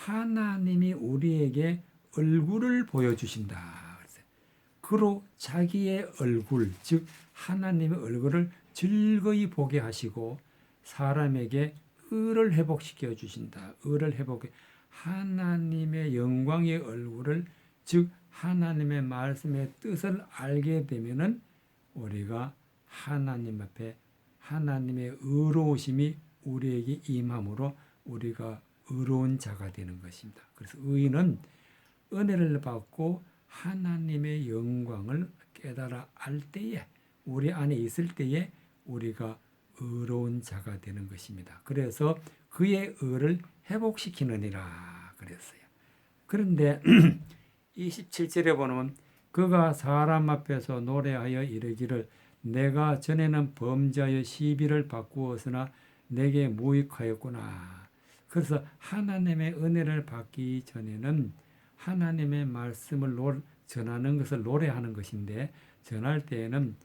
하나님이 우리에게 얼굴을 보여주신다. 그로 자기의 얼굴, 즉 하나님의 얼굴을 즐거이 보게 하시고 사람에게 의를 회복시켜 주신다. 의를 회복해 하나님의 영광의 얼굴을, 즉 하나님의 말씀의 뜻을 알게 되면은 우리가 하나님 앞에 하나님의 의로우심이 우리에게 임함으로 우리가 의로운 자가 되는 것입니다. 그래서 의인은 은혜를 받고 하나님의 영광을 깨달아 알 때에, 우리 안에 있을 때에 우리가 의로운 자가 되는 것입니다. 그래서 그의 의를 회복시키느니라 그랬어요. 그런데 27절에 보면 그가 사람 앞에서 노래하여 이르기를 내가 전에는 범죄하여 시비를 바꾸었으나 내게 무익하였구나. 그래서 하나님의 은혜를 받기 전에는 하나님의 말씀을 전하는 것을 노래하는 것인데, 전할 때에는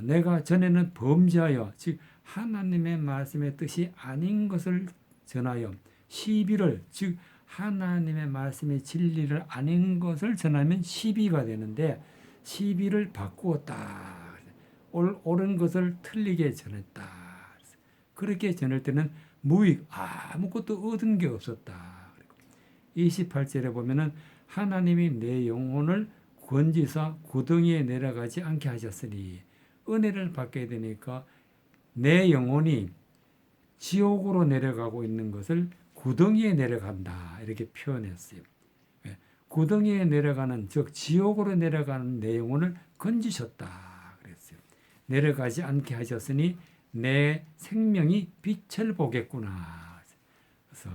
내가 전에는 범죄하여, 즉 하나님의 말씀의 뜻이 아닌 것을 전하여 시비를, 즉 하나님의 말씀의 진리를 아닌 것을 전하면 시비가 되는데, 시비를 바꾸었다. 옳은 것을 틀리게 전했다. 그렇게 전할 때는 무익, 아무것도 얻은 게 없었다. 28절에 보면은 하나님이 내 영혼을 건지사 구덩이에 내려가지 않게 하셨으니, 은혜를 받게 되니까 내 영혼이 지옥으로 내려가고 있는 것을 구덩이에 내려간다 이렇게 표현했어요. 구덩이에 내려가는, 즉 지옥으로 내려가는 내 영혼을 건지셨다 그랬어요. 내려가지 않게 하셨으니 내 생명이 빛을 보겠구나. 그래서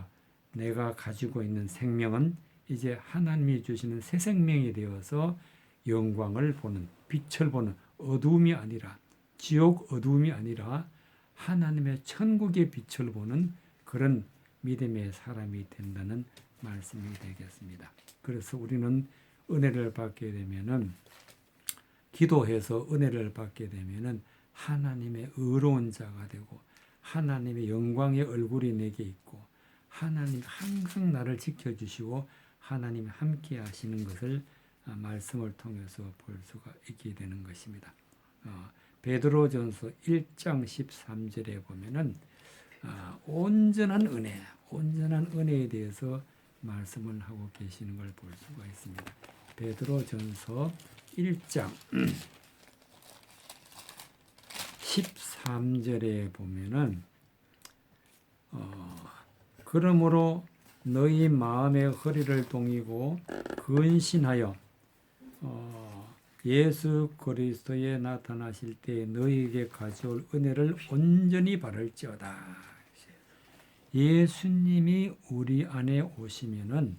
내가 가지고 있는 생명은 이제 하나님이 주시는 새 생명이 되어서 영광을 보는, 빛을 보는, 어두움이 아니라, 지옥 어두움이 아니라 하나님의 천국의 빛을 보는 그런 믿음의 사람이 된다는 말씀이 되겠습니다. 그래서 우리는 은혜를 받게 되면은, 기도해서 은혜를 받게 되면은 하나님의 의로운 자가 되고 하나님의 영광의 얼굴이 내게 있고 하나님 항상 나를 지켜주시고 하나님 함께 하시는 것을 말씀을 통해서 볼 수가 있게 되는 것입니다. 베드로전서 1장 13절에 보면은 온전한 은혜에 대해서 말씀을 하고 계시는 걸 볼 수가 있습니다. 베드로전서 1장 13절에 보면은 그러므로 너희 마음의 허리를 동이고 근신하여 예수 그리스도에 나타나실 때 너희에게 가져올 은혜를 온전히 바랄지어다. 예수님이 우리 안에 오시면은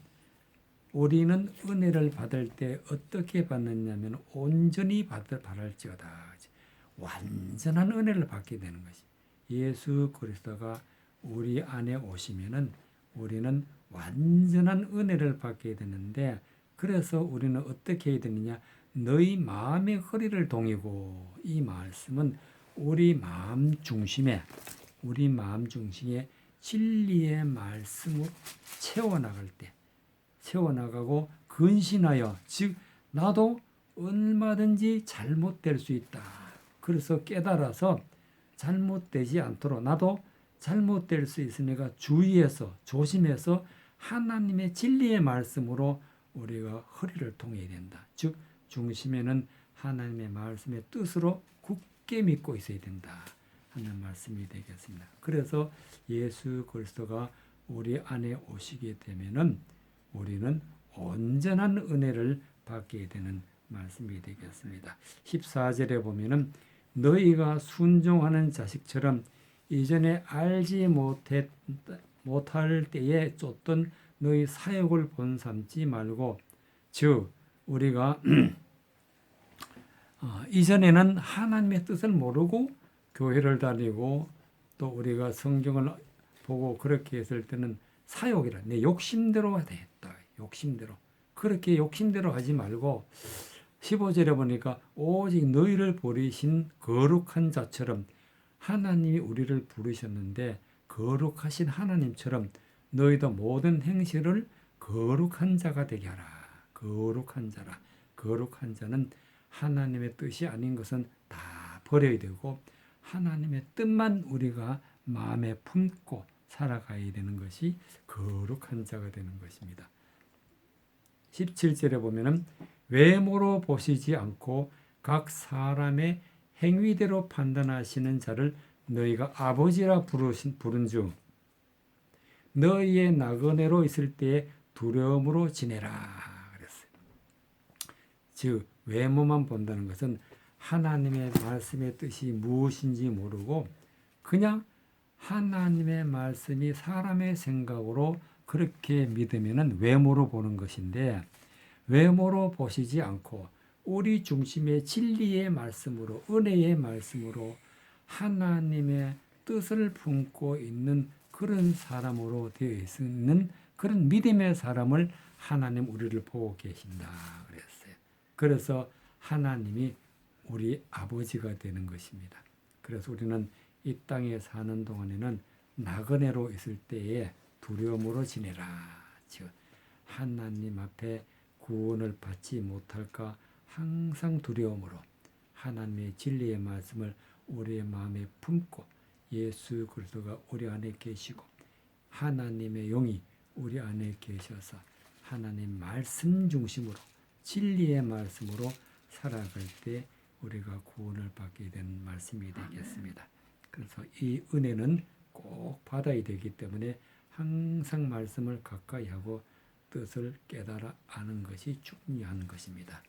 우리는 은혜를 받을 때 어떻게 받느냐면 온전히 바랄지어다. 완전한 은혜를 받게 되는 것이. 예수 그리스도가 우리 안에 오시면은 우리는 완전한 은혜를 받게 되는데, 그래서 우리는 어떻게 해야 되느냐? 너희 마음의 허리를 동이고, 이 말씀은 우리 마음 중심에 진리의 말씀을 채워나갈 때, 채워나가고 근신하여, 즉 나도 얼마든지 잘못될 수 있다. 그래서 깨달아서 잘못되지 않도록, 나도 잘못될 수 있으니까 주의해서 조심해서 하나님의 진리의 말씀으로 우리가 허리를 동여야 된다. 즉 중심에는 하나님의 말씀의 뜻으로 굳게 믿고 있어야 된다 하는 말씀이 되겠습니다. 그래서 예수 그리스도가 우리 안에 오시게 되면은 우리는 온전한 은혜를 받게 되는 말씀이 되겠습니다. 14절에 보면은 너희가 순종하는 자식처럼 이전에 알지 못할 때에 쫓던 너희 사역을 본삼지 말고, 즉 우리가 이전에는 하나님의 뜻을 모르고 교회를 다니고 또 우리가 성경을 보고 그렇게 했을 때는 사욕이라, 내 욕심대로 했다. 욕심대로. 그렇게 욕심대로 하지 말고 15절에 보니까 오직 너희를 부르신 거룩한 자처럼, 하나님이 우리를 부르셨는데 거룩하신 하나님처럼 너희도 모든 행실을 거룩한 자가 되게 하라. 거룩한 자라. 거룩한 자는 하나님의 뜻이 아닌 것은 다 버려야 되고 하나님의 뜻만 우리가 마음에 품고 살아가야 되는 것이 거룩한 자가 되는 것입니다. 17절에 보면은 외모로 보시지 않고 각 사람의 행위대로 판단하시는 자를 너희가 아버지라 부른즉 너희의 나그네로 있을 때에 두려움으로 지내라 그랬어요. 즉 외모만 본다는 것은 하나님의 말씀의 뜻이 무엇인지 모르고 그냥 하나님의 말씀이 사람의 생각으로 그렇게 믿으면은 외모로 보는 것인데 외모로 보시지 않고 우리 중심의 진리의 말씀으로 은혜의 말씀으로 하나님의 뜻을 품고 있는 그런 사람으로 되어 있는 그런 믿음의 사람을 하나님 우리를 보고 계신다 그랬어요. 그래서 하나님이 우리 아버지가 되는 것입니다. 그래서 우리는 이 땅에 사는 동안에는 나그네로 있을 때에 두려움으로 지내라. 즉 하나님 앞에 구원을 받지 못할까 항상 두려움으로 하나님의 진리의 말씀을 우리의 마음에 품고 예수 그리스도가 우리 안에 계시고 하나님의 영이 우리 안에 계셔서 하나님 말씀 중심으로 진리의 말씀으로 살아갈 때 우리가 구원을 받게 되는 말씀이 되겠습니다. 그래서 이 은혜는 꼭 받아야 되기 때문에 항상 말씀을 가까이 하고 뜻을 깨달아 아는 것이 중요한 것입니다.